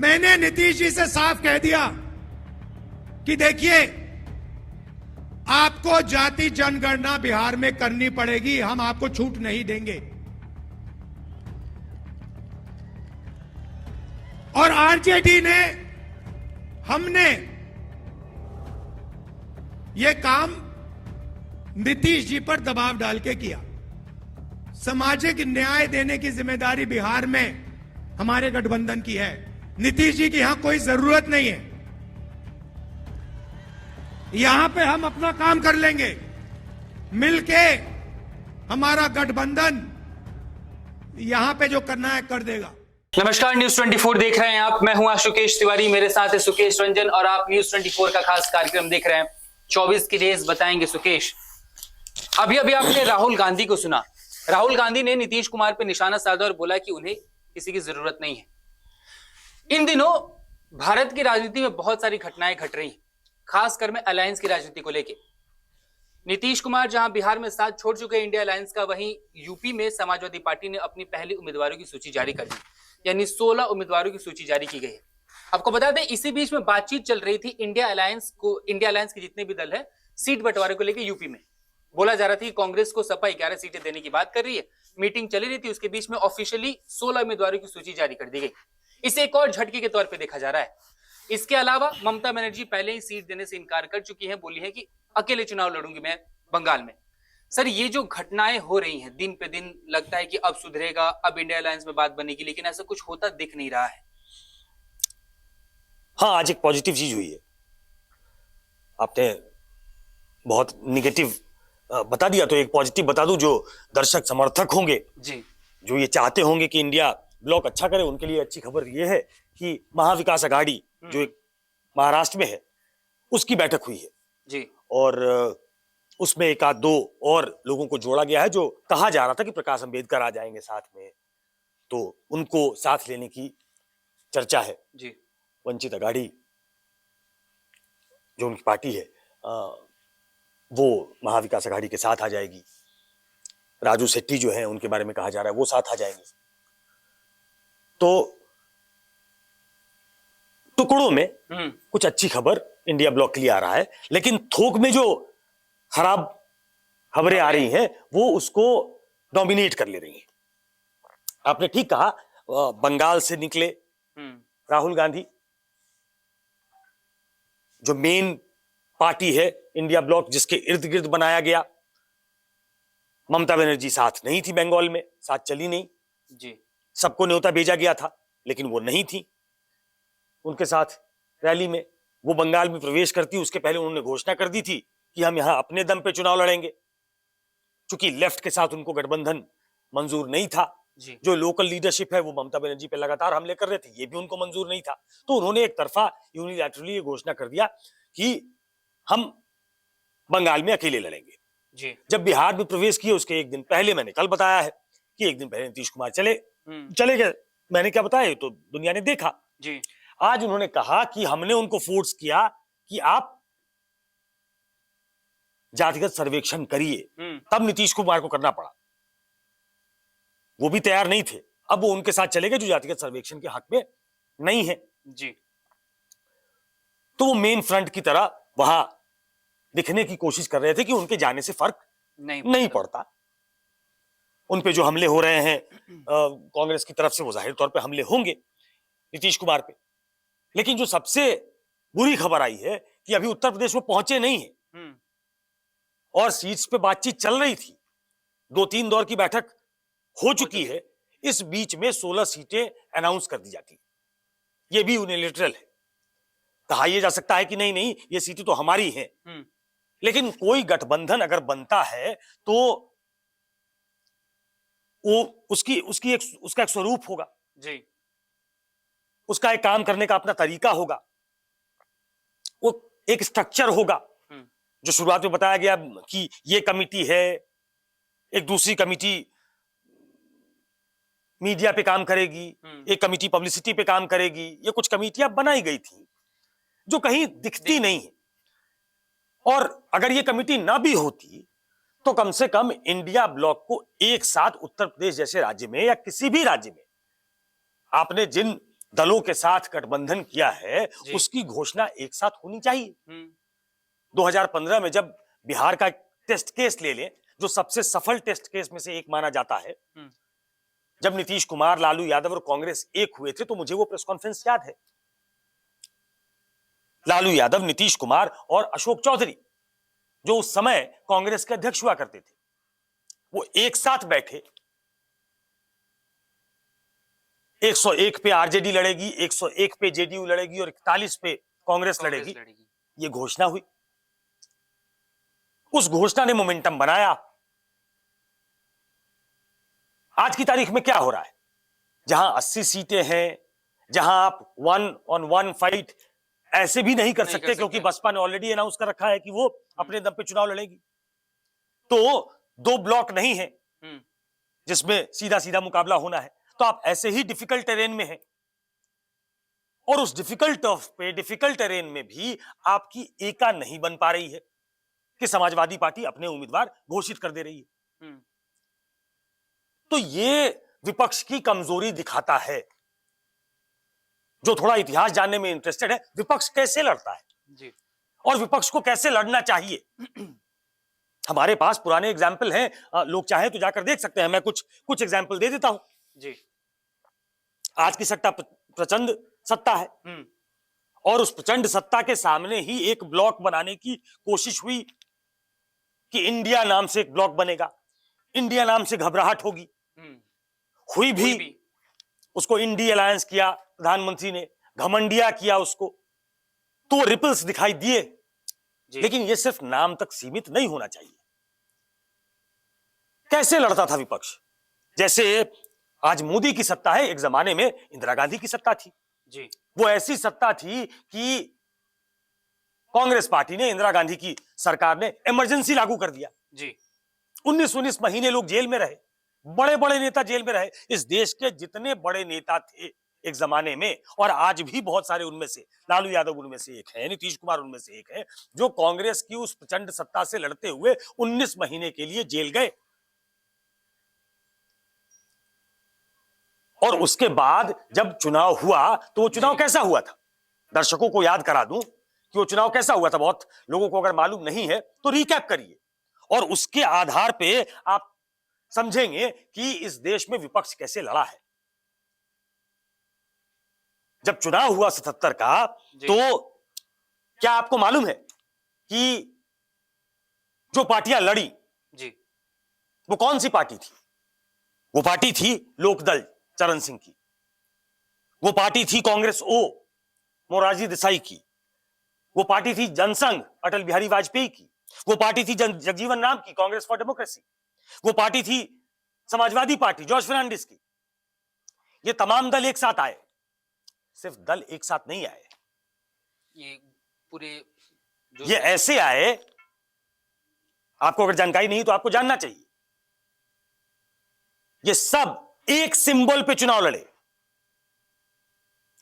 मैंने नीतीश जी से साफ कह दिया कि देखिए, आपको जाति जनगणना बिहार में करनी पड़ेगी, हम आपको छूट नहीं देंगे। और आरजेडी ने, हमने यह काम नीतीश जी पर दबाव डाल के किया। सामाजिक न्याय देने की जिम्मेदारी बिहार में हमारे गठबंधन की है। नीतीश जी की यहां कोई जरूरत नहीं है। यहां पे हम अपना काम कर लेंगे, मिलके हमारा गठबंधन यहां पे जो करना है कर देगा। नमस्कार, न्यूज 24 देख रहे हैं आप। मैं हूं सुकेश तिवारी, मेरे साथ है सुकेश रंजन और आप न्यूज 24 का खास कार्यक्रम देख रहे हैं 24 की रेस बताएंगे सुकेश। अभी अभी आपने राहुल गांधी को सुना। राहुल गांधी ने नीतीश कुमार पर निशाना साधा और बोला कि उन्हें किसी की जरूरत नहीं है। इन दिनों भारत की राजनीति में बहुत सारी घटनाएं घट रही हैं, खासकर में अलायंस की राजनीति को लेकर। नीतीश कुमार जहां बिहार में साथ छोड़ चुके इंडिया अलायंस का, वहीं यूपी में समाजवादी पार्टी ने अपनी पहली उम्मीदवारों की सूची जारी कर दी, यानी 16 उम्मीदवारों की सूची जारी की गई है। आपको बता दें, इसी बीच में बातचीत चल रही थी इंडिया अलायंस के जितने भी दल है सीट बंटवारे को लेकर। यूपी में बोला जा रहा था कि कांग्रेस को सपा 11 सीटें देने की बात कर रही है। मीटिंग चली रही थी, उसके बीच में ऑफिशियली 16 उम्मीदवारों की सूची जारी कर दी गई। इसे एक और झटके के तौर पर देखा जा रहा है। इसके अलावा ममता बनर्जी पहले ही सीट देने से इनकार कर चुकी हैं, बोली है कि अकेले चुनाव लड़ूंगी मैं बंगाल में। सर, ये जो घटनाएं हो रही हैं दिन पे दिन, लगता है कि अब सुधरेगा, अब इंडिया अलायंस में बात बनेगी, लेकिन ऐसा कुछ होता दिख नहीं रहा है। हाँ, आज एक पॉजिटिव चीज हुई है। आपने बहुत निगेटिव बता दिया, तो एक पॉजिटिव बता दूं। जो दर्शक समर्थक होंगे जी, जो ये चाहते होंगे कि इंडिया ब्लॉक अच्छा करे, उनके लिए अच्छी खबर ये है कि महाविकास अघाड़ी जो एक महाराष्ट्र में है, उसकी बैठक हुई है जी। और उसमें एक आध दो और लोगों को जोड़ा गया है। जो कहा जा रहा था कि प्रकाश अंबेडकर आ जाएंगे साथ में, तो उनको साथ लेने की चर्चा है जी। वंचित अघाड़ी जो उनकी पार्टी है, वो महाविकास अघाड़ी के साथ आ जाएगी। राजू शेट्टी जो है, उनके बारे में कहा जा रहा है वो साथ आ जाएंगे। तो टुकड़ों में कुछ अच्छी खबर इंडिया ब्लॉक के लिए आ रहा है, लेकिन थोक में जो खराब खबरें आ रही हैं वो उसको डोमिनेट कर ले रही हैं। आपने ठीक कहा, बंगाल से निकले राहुल गांधी, जो मेन पार्टी है इंडिया ब्लॉक जिसके इर्द गिर्द बनाया गया। ममता बनर्जी साथ नहीं थी, बंगाल में साथ चली नहीं जी। सबको न्योता भेजा गया था, लेकिन वो नहीं थी उनके साथ रैली में। वो बंगाल में प्रवेश करती, उसके पहले उन्होंने घोषणा कर दी थी कि हम यहां अपने दम पे चुनाव लड़ेंगे। चूंकि लेफ्ट के साथ उनको गठबंधन मंजूर नहीं था, जो लोकल लीडरशिप है वो ममता बनर्जी पे लगातार हमले कर रहे थे, ये भी उनको मंजूर नहीं था। तो उन्होंने एक तरफा यूनिलैटरली ये घोषणा कर दिया कि हम बंगाल में अकेले लड़ेंगे जी। जब बिहार में प्रवेश किए उसके एक दिन पहले, मैंने कल बताया है कि एक दिन पहले नीतीश कुमार चले गए। मैंने क्या बताया, तो दुनिया ने देखा जी। आज उन्होंने कहा कि हमने उनको फोर्स किया कि आप जातिगत सर्वेक्षण करिए, तब नीतीश कुमार को करना पड़ा। वो भी तैयार नहीं थे, अब वो उनके साथ चले गए जो जातिगत सर्वेक्षण के हक में नहीं है जी। तो वो मेन फ्रंट की तरह वहां दिखने की कोशिश कर रहे थे कि उनके जाने से फर्क नहीं पड़ता। उन पे जो हमले हो रहे हैं कांग्रेस की तरफ से, वो जाहिर तौर पे हमले होंगे नीतीश कुमार पे। लेकिन जो सबसे बुरी खबर आई है कि अभी उत्तर प्रदेश में पहुंचे नहीं है और सीट्स पे बातचीत चल रही थी, 2-3 दौर की बैठक हो चुकी है। इस बीच में 16 सीटें अनाउंस कर दी जाती है, ये भी यूनिलैटरल है। कहा यह जा सकता है कि नहीं नहीं ये सीटें तो हमारी हैं, लेकिन कोई गठबंधन अगर बनता है तो वो उसका एक स्वरूप होगा जी, उसका एक काम करने का अपना तरीका होगा, वो एक स्ट्रक्चर होगा। जो शुरुआत में बताया गया कि ये कमिटी है, एक दूसरी कमिटी मीडिया पे काम करेगी, एक कमिटी पब्लिसिटी पे काम करेगी, ये कुछ कमिटियां बनाई गई थी जो कहीं दिखती नहीं है। और अगर ये कमिटी ना भी होती तो कम से कम इंडिया ब्लॉक को एक साथ उत्तर प्रदेश जैसे राज्य में या किसी भी राज्य में आपने जिन दलों के साथ गठबंधन किया है उसकी घोषणा एक साथ होनी चाहिए। 2015 में जब बिहार का टेस्ट केस ले लें, जो सबसे सफल टेस्ट केस में से एक माना जाता है, जब नीतीश कुमार, लालू यादव और कांग्रेस एक हुए थे, तो मुझे वो प्रेस कॉन्फ्रेंस याद है। लालू यादव, नीतीश कुमार और अशोक चौधरी, जो उस समय कांग्रेस के अध्यक्ष हुआ करते थे, वो एक साथ बैठे। 101 पे आरजेडी लड़ेगी, 101 पे जेडीयू लड़ेगी और 41 पे कांग्रेस लड़ेगी, ये घोषणा हुई। उस घोषणा ने मोमेंटम बनाया। आज की तारीख में क्या हो रहा है? जहां 80 सीटें हैं, जहां आप 1-on-1 फाइट ऐसे भी नहीं कर सकते, क्योंकि बसपा ने ऑलरेडी अनाउंस कर रखा है कि वो अपने दम पे चुनाव लड़ेगी। तो 2 ब्लॉक नहीं है जिसमें सीधा सीधा मुकाबला होना है, तो आप ऐसे ही डिफिकल्ट टेरेन में हैं। और उस डिफिकल्ट टेरेन में भी आपकी एका नहीं बन पा रही है कि समाजवादी पार्टी अपने उम्मीदवार घोषित कर दे रही है। तो ये विपक्ष की कमजोरी दिखाता है। जो थोड़ा इतिहास जानने में इंटरेस्टेड है, विपक्ष कैसे लड़ता है जी, और विपक्ष को कैसे लड़ना चाहिए। हमारे पास पुराने एग्जाम्पल हैं, लोग चाहे तो जाकर देख सकते हैं। मैं कुछ एग्जाम्पल दे देता हूं जी। आज की सत्ता प्रचंड सत्ता है, और उस प्रचंड सत्ता के सामने ही एक ब्लॉक बनाने की कोशिश हुई कि इंडिया नाम से एक ब्लॉक बनेगा, इंडिया नाम से घबराहट होगी। हुई भी, उसको इंडी अलायंस किया प्रधानमंत्री ने, घमंडिया किया उसको, तो रिपल्स दिखाई दिए। लेकिन यह सिर्फ नाम तक सीमित नहीं होना चाहिए। कैसे लड़ता था विपक्ष? जैसे आज मोदी की सत्ता है, एक जमाने में इंदिरा गांधी की सत्ता थी जी। वो ऐसी सत्ता थी कि कांग्रेस पार्टी ने, इंदिरा गांधी की सरकार ने इमरजेंसी लागू कर दिया जी। 19 महीने लोग जेल में रहे, बड़े बड़े नेता जेल में रहे। इस देश के जितने बड़े नेता थे एक जमाने में, और आज भी बहुत सारे उनमें से, लालू यादव उनमें से एक है, नीतीश कुमार उनमें से एक है, जो कांग्रेस की उस प्रचंड सत्ता से लड़ते हुए 19 महीने के लिए जेल गए। और उसके बाद जब चुनाव हुआ, तो वो चुनाव कैसा हुआ था? दर्शकों को याद करा दूं कि वो चुनाव कैसा हुआ था। बहुत लोगों को अगर मालूम नहीं है तो रिकैप करिए, और उसके आधार पे आप समझेंगे कि इस देश में विपक्ष कैसे लड़ा है। जब चुनाव हुआ 77 का, तो क्या आपको मालूम है कि जो पार्टियां लड़ी जी, वो कौन सी पार्टी थी? वो पार्टी थी लोकदल चरण सिंह की, वो पार्टी थी कांग्रेस ओ मोरारजी देसाई की, वो पार्टी थी जनसंघ अटल बिहारी वाजपेयी की, वो पार्टी थी जगजीवन राम की, कांग्रेस फॉर डेमोक्रेसी, वो पार्टी थी समाजवादी पार्टी जॉर्ज फर्नांडिस की। ये तमाम दल एक साथ आए। सिर्फ दल एक साथ नहीं आए, ये पूरे ये ऐसे आए, आपको अगर जानकारी नहीं तो आपको जानना चाहिए। ये सब एक सिंबल पे चुनाव लड़े।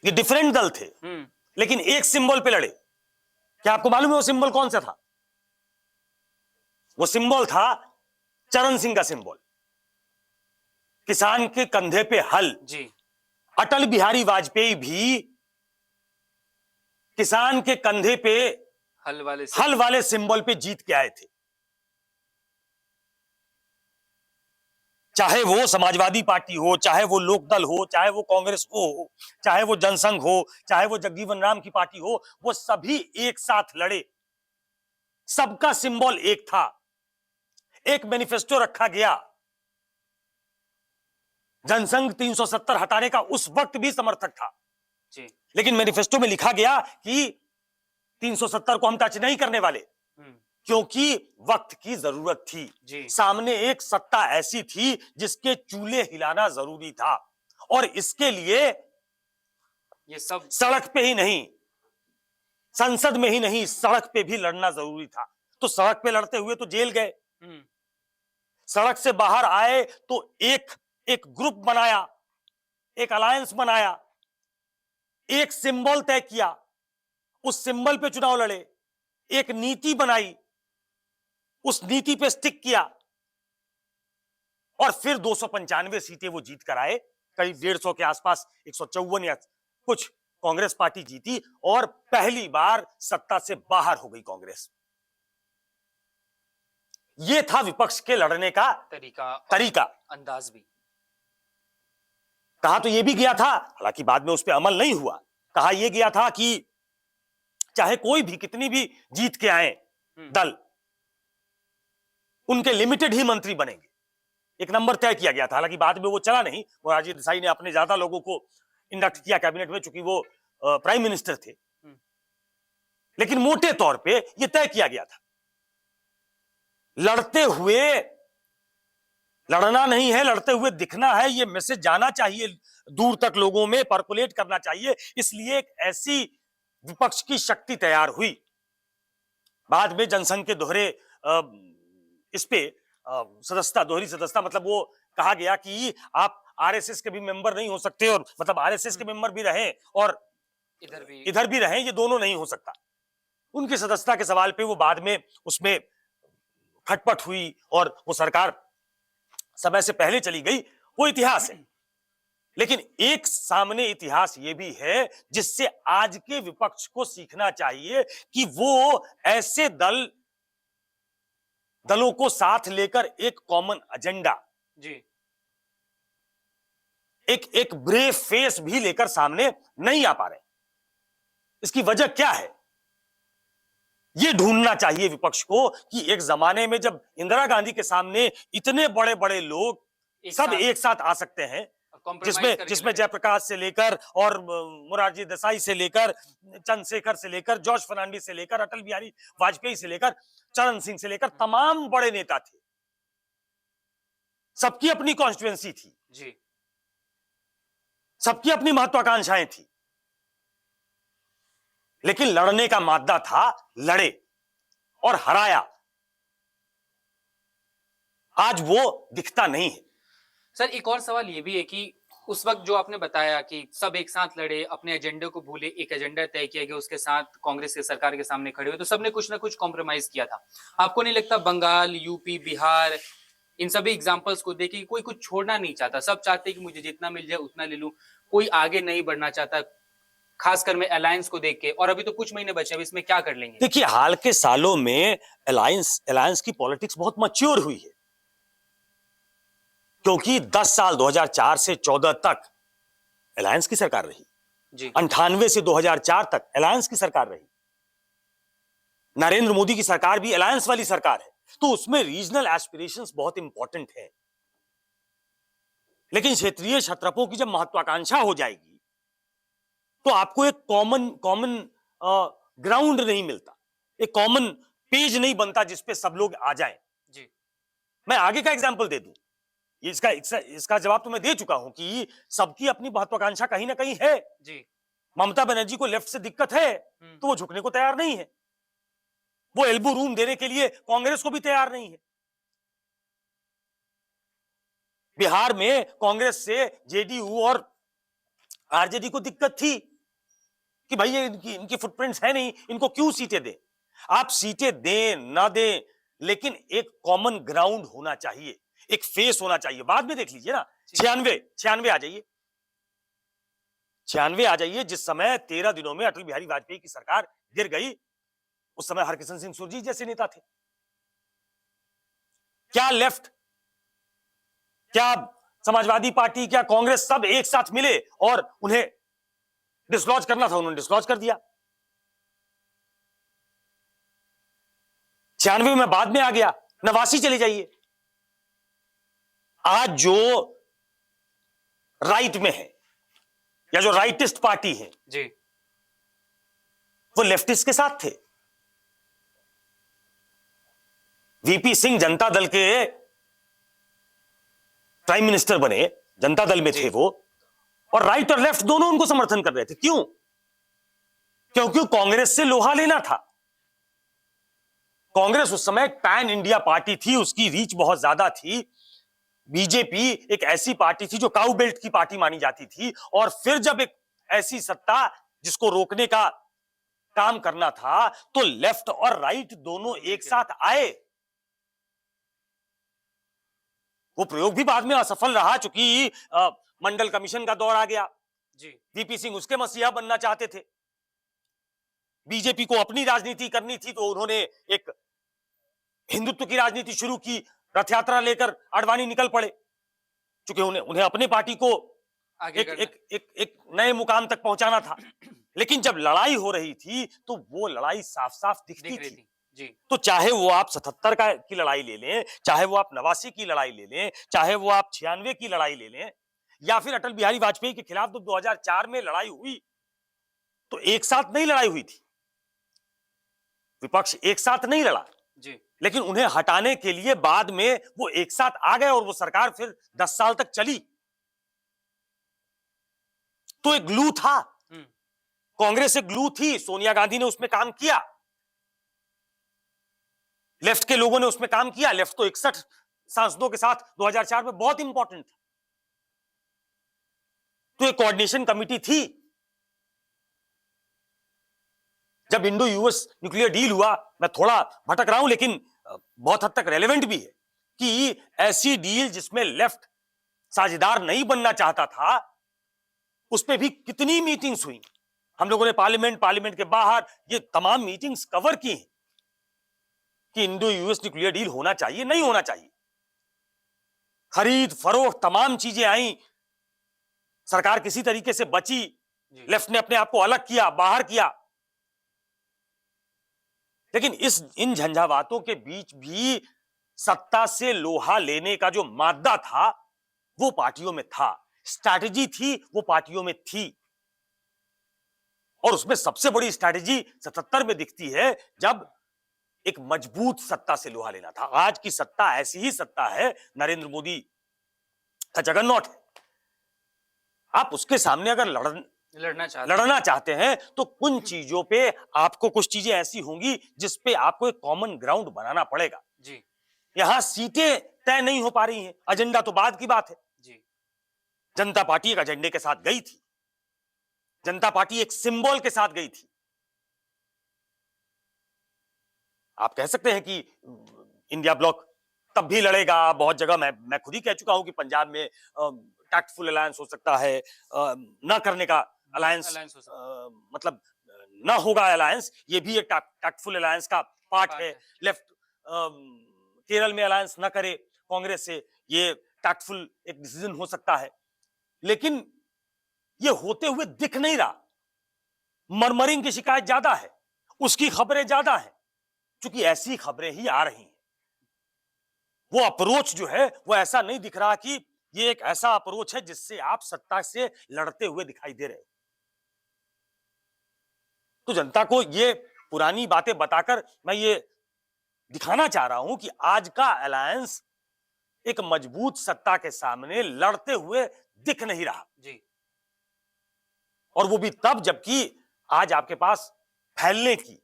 ये डिफरेंट दल थे, लेकिन एक सिंबल पे लड़े। क्या आपको मालूम है वो सिंबल कौन सा था? वो सिंबल था चरण सिंह का सिंबल, किसान के कंधे पे हल जी। अटल बिहारी वाजपेयी भी किसान के कंधे पे हल वाले सिंबल पे जीत के आए थे। चाहे वो समाजवादी पार्टी हो, चाहे वो लोकदल हो, चाहे वो कांग्रेस हो, चाहे वो जनसंघ हो, चाहे वो जगजीवन राम की पार्टी हो, वो सभी एक साथ लड़े। सबका सिंबल एक था। एक मैनिफेस्टो रखा गया। जनसंघ 370 हटाने का उस वक्त भी समर्थक था जी। लेकिन मैनिफेस्टो में लिखा गया कि 370 को हम टच नहीं करने वाले, क्योंकि वक्त की जरूरत थी जी। सामने एक सत्ता ऐसी थी जिसके चूल्हे हिलाना जरूरी था, और इसके लिए ये सब सड़क पे ही नहीं, संसद में ही नहीं, सड़क पे भी लड़ना जरूरी था। तो सड़क पे लड़ते हुए तो जेल गए, सड़क से बाहर आए तो एक ग्रुप बनाया, एक अलायंस बनाया, एक सिंबल तय किया, उस सिंबल पे चुनाव लड़े, एक नीति बनाई, उस नीति पे स्टिक किया, और फिर 295 सीटें वो जीत कर आए। करीब 150 के आसपास, 154 या कुछ कांग्रेस पार्टी जीती और पहली बार सत्ता से बाहर हो गई कांग्रेस। यह था विपक्ष के लड़ने का तरीका। अंदाज भी कहा तो यह भी गया था, हालांकि बाद में उस पर अमल नहीं हुआ, कहा यह गया था कि चाहे कोई भी कितनी भी जीत के आए दल, उनके लिमिटेड ही मंत्री बनेंगे। एक नंबर तय किया गया था, हालांकि बाद में वो चला नहीं। मोरारजी देसाई ने अपने ज्यादा लोगों को इंडक्ट किया कैबिनेट में, चूंकि वो प्राइम मिनिस्टर थे। लेकिन मोटे तौर पे यह तय किया गया था। लड़ते हुए लड़ना नहीं है, लड़ते हुए दिखना है, यह मैसेज जाना चाहिए दूर तक, लोगों में परकुलेट करना चाहिए। इसलिए एक ऐसी विपक्ष की शक्ति तैयार हुई। बाद में जनसंघ के दोहरे इस पे सदस्यता, दोहरी सदस्यता, मतलब वो कहा गया कि आप आरएसएस के भी मेंबर नहीं हो सकते, और मतलब आरएसएस के मेंबर भी रहें और इधर भी रहें, ये दोनों नहीं हो सकता। उनकी सदस्यता के सवाल पे वो बाद में उसमें खटपट हुई और वो सरकार समय से पहले चली गई। वो इतिहास है। लेकिन एक सामने इतिहास ये भी है जिससे आज के विपक्ष को सीखना चाहिए कि वो ऐसे दलों को साथ लेकर एक कॉमन एजेंडा जी, एक ब्रेव फेस भी लेकर सामने नहीं आ पा रहे। इसकी वजह क्या है, यह ढूंढना चाहिए विपक्ष को कि एक जमाने में जब इंदिरा गांधी के सामने इतने बड़े बड़े लोग सब एक साथ आ सकते हैं, जिसमें जयप्रकाश से लेकर और मोरारजी देसाई से लेकर, चंद्रशेखर से लेकर, जॉर्ज फर्नांडिस से लेकर, अटल बिहारी वाजपेयी से लेकर, चरण सिंह से लेकर, तमाम बड़े नेता थे। सबकी अपनी कॉन्स्टिट्यूएंसी थी जी, सबकी अपनी महत्वाकांक्षाएं थी, लेकिन लड़ने का मादा था, लड़े और हराया। आज वो दिखता नहीं है। सर एक और सवाल ये भी है कि उस वक्त जो आपने बताया कि सब एक साथ लड़े, अपने एजेंडे को भूले, एक एजेंडा तय किया गया, उसके साथ कांग्रेस के सरकार के सामने खड़े हुए, तो सबने कुछ ना कुछ कॉम्प्रोमाइज किया था। आपको नहीं लगता बंगाल, यूपी, बिहार, इन सभी एग्जांपल्स को देखिए कोई कुछ छोड़ना नहीं चाहता, सब चाहते कि मुझे जितना मिल जाए उतना ले लूं, कोई आगे नहीं बढ़ना चाहता, खासकर मैं अलायंस को देख के। और अभी तो कुछ महीने बचे, अब इसमें क्या कर लेंगे? देखिए, हाल के सालों में अलायंस की पॉलिटिक्स बहुत मैच्योर हुई है, क्योंकि 10 साल 2004 से 14 तक अलायंस की सरकार रही जी, 98 से 2004 तक अलायंस की सरकार रही। नरेंद्र मोदी की सरकार भी अलायंस वाली सरकार है, तो उसमें रीजनल एस्पिरेशंस बहुत इंपॉर्टेंट है। लेकिन क्षेत्रीय क्षत्रपों की जब महत्वाकांक्षा हो जाएगी तो आपको एक कॉमन ग्राउंड नहीं मिलता, एक कॉमन पेज नहीं बनता जिसपे सब लोग आ जाएं। जी, मैं आगे का एग्जांपल दे दूं, इसका जवाब तो मैं दे चुका हूं कि सबकी अपनी महत्वाकांक्षा कहीं ना कहीं है जी। ममता बनर्जी को लेफ्ट से दिक्कत है तो वो झुकने को तैयार नहीं है, वो एल्बो रूम देने के लिए कांग्रेस को भी तैयार नहीं है। बिहार में कांग्रेस से जेडीयू और आरजेडी को दिक्कत थी कि भाई ये इनकी फुटप्रिंट्स है नहीं, इनको क्यों सीटें दें। आप सीटें दें ना दें, लेकिन एक कॉमन ग्राउंड होना चाहिए, एक फेस होना चाहिए। बाद में देख लीजिए ना, 96 आ जाइए, जिस समय 13 दिनों में अटल बिहारी वाजपेयी की सरकार गिर गई, उस समय हरकिशन सिंह सुरजीत जैसे नेता थे। क्या लेफ्ट, क्या समाजवादी पार्टी, क्या कांग्रेस, सब एक साथ मिले और उन्हें डिसलॉज करना था, उन्होंने डिसलॉज कर दिया। 96 में बाद में आ गया, 89 चले जाइए। आज जो राइट में है या जो राइटिस्ट पार्टी है जी, वो लेफ्टिस्ट के साथ थे। वीपी सिंह जनता दल के प्राइम मिनिस्टर बने, जनता दल में थे वो, और राइट और लेफ्ट दोनों उनको समर्थन कर रहे थे। क्यों? क्योंकि कांग्रेस से लोहा लेना था। कांग्रेस उस समय पैन इंडिया पार्टी थी, उसकी रीच बहुत ज्यादा थी। बीजेपी एक ऐसी पार्टी थी जो काउ बेल्ट की पार्टी मानी जाती थी, और फिर जब एक ऐसी सत्ता जिसको रोकने का काम करना था तो लेफ्ट और राइट दोनों एक साथ आए। वो प्रयोग भी बाद में असफल रहा, चूंकि मंडल कमीशन का दौर आ गया, जी। वीपी सिंह उसके मसीहा बनना चाहते थे। बीजेपी को अपनी राजनीति करनी थी तो उन्होंने एक हिंदुत्व की राजनीति शुरू की, रथ यात्रा लेकर आडवाणी निकल पड़े, क्योंकि उन्हें अपने पार्टी को आगे एक नए मुकाम तक पहुंचाना था। लेकिन जब लड़ाई हो रही थी तो वो लड़ाई साफ साफ दिखती थी। जी। तो चाहे वो आप 77 की लड़ाई ले लें, चाहे वो आप 89 की लड़ाई ले लें, चाहे वो आप 96 की लड़ाई ले लें, या फिर अटल बिहारी वाजपेयी के खिलाफ तो 2004 में लड़ाई हुई, तो एक साथ नहीं लड़ाई हुई थी, विपक्ष एक साथ नहीं लड़ा जी। लेकिन उन्हें हटाने के लिए बाद में वो एक साथ आ गए और वो सरकार फिर 10 साल तक चली। तो एक ग्लू था, कांग्रेस एक ग्लू थी, सोनिया गांधी ने उसमें काम किया, लेफ्ट के लोगों ने उसमें काम किया। लेफ्ट तो 61 सांसदों के साथ 2004 में बहुत इंपॉर्टेंट था। तो एक कोऑर्डिनेशन कमिटी थी। जब इंडो यूएस न्यूक्लियर डील हुआ, मैं थोड़ा भटक रहा हूं लेकिन बहुत हद तक रेलेवेंट भी है, कि ऐसी डील जिसमें लेफ्ट साझेदार नहीं बनना चाहता था, उस पर भी कितनी मीटिंग्स हुई। हम लोगों ने पार्लियामेंट के बाहर ये तमाम मीटिंग्स कवर की हैं कि इंडो यूएस न्यूक्लियर डील होना चाहिए, नहीं होना चाहिए। खरीद फरोख्त तमाम चीजें आई, सरकार किसी तरीके से बची, लेफ्ट ने अपने आप को अलग किया, बाहर किया। लेकिन इन झंझावातों के बीच भी सत्ता से लोहा लेने का जो मादा था वो पार्टियों में था, स्ट्रैटेजी थी वो पार्टियों में थी। और उसमें सबसे बड़ी स्ट्रैटेजी 77 में दिखती है, जब एक मजबूत सत्ता से लोहा लेना था। आज की सत्ता ऐसी ही सत्ता है, नरेंद्र मोदी का जगन्नाथ है। आप उसके सामने अगर लड़ना चाहते हैं तो कुछ चीजों पे आपको कुछ चीजें ऐसी होंगी जिस पे आपको एक कॉमन ग्राउंड बनाना पड़ेगा। जी। यहां सीटें तय नहीं हो पा रही हैं, एजेंडा तो बाद की बात है। जी। जनता पार्टी एक एजेंडे के साथ गई थी, जनता पार्टी एक सिंबल के साथ गई थी। आप कह सकते हैं कि इंडिया ब्लॉक तब भी लड़ेगा, बहुत जगह मैं खुद ही कह चुका हूं कि पंजाब में टैक्टफुल अलायंस हो सकता है, ना करने का अलायंस मतलब ना होगा अलायंस, ये भी एक टैक्टफुल अलायंस का पार्ट है। लेफ्ट केरल में अलायंस ना करे कांग्रेस से, ये टैक्टफुल एक डिसीजन हो सकता है। लेकिन ये होते हुए दिख नहीं रहा। मरमरिंग की शिकायत ज्यादा है, उसकी खबरें ज्यादा हैं, क्योंकि ऐसी खबरें ही आ रही हैं। वो अप्रोच जो है वो ऐसा नहीं दिख रहा कि ये एक ऐसा अप्रोच है जिससे आप सत्ता से लड़ते हुए दिखाई दे रहे हो। तो जनता को ये पुरानी बातें बताकर मैं ये दिखाना चाह रहा हूं कि आज का अलायंस एक मजबूत सत्ता के सामने लड़ते हुए दिख नहीं रहा जी। और वो भी तब जबकि आज आपके पास फैलने की,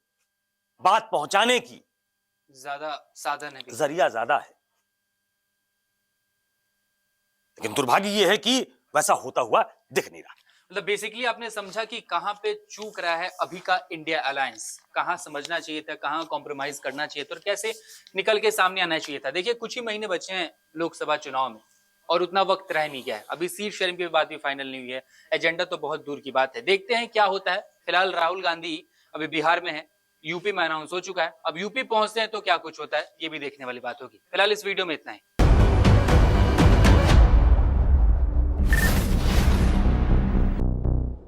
बात पहुंचाने की ज्यादा साधन है, जरिया ज्यादा है। लेकिन दुर्भाग्य यह है कि वैसा होता हुआ दिख नहीं रहा। मतलब बेसिकली आपने समझा कि कहां पे चूक रहा है अभी का इंडिया अलायंस, कहां समझना चाहिए था, कहां कॉम्प्रोमाइज करना चाहिए था और कैसे निकल के सामने आना चाहिए था। देखिए कुछ ही महीने बचे हैं लोकसभा चुनाव में और उतना वक्त रह नहीं गया है। अभी सीट शेयरिंग की बात भी फाइनल नहीं हुई है, एजेंडा तो बहुत दूर की बात है। देखते हैं क्या होता है। फिलहाल राहुल गांधी अभी बिहार में है, यूपी में अनाउंस हो चुका है, अब यूपी पहुंचते हैं तो क्या कुछ होता है ये भी देखने वाली बात होगी। फिलहाल इस वीडियो में इतना ही।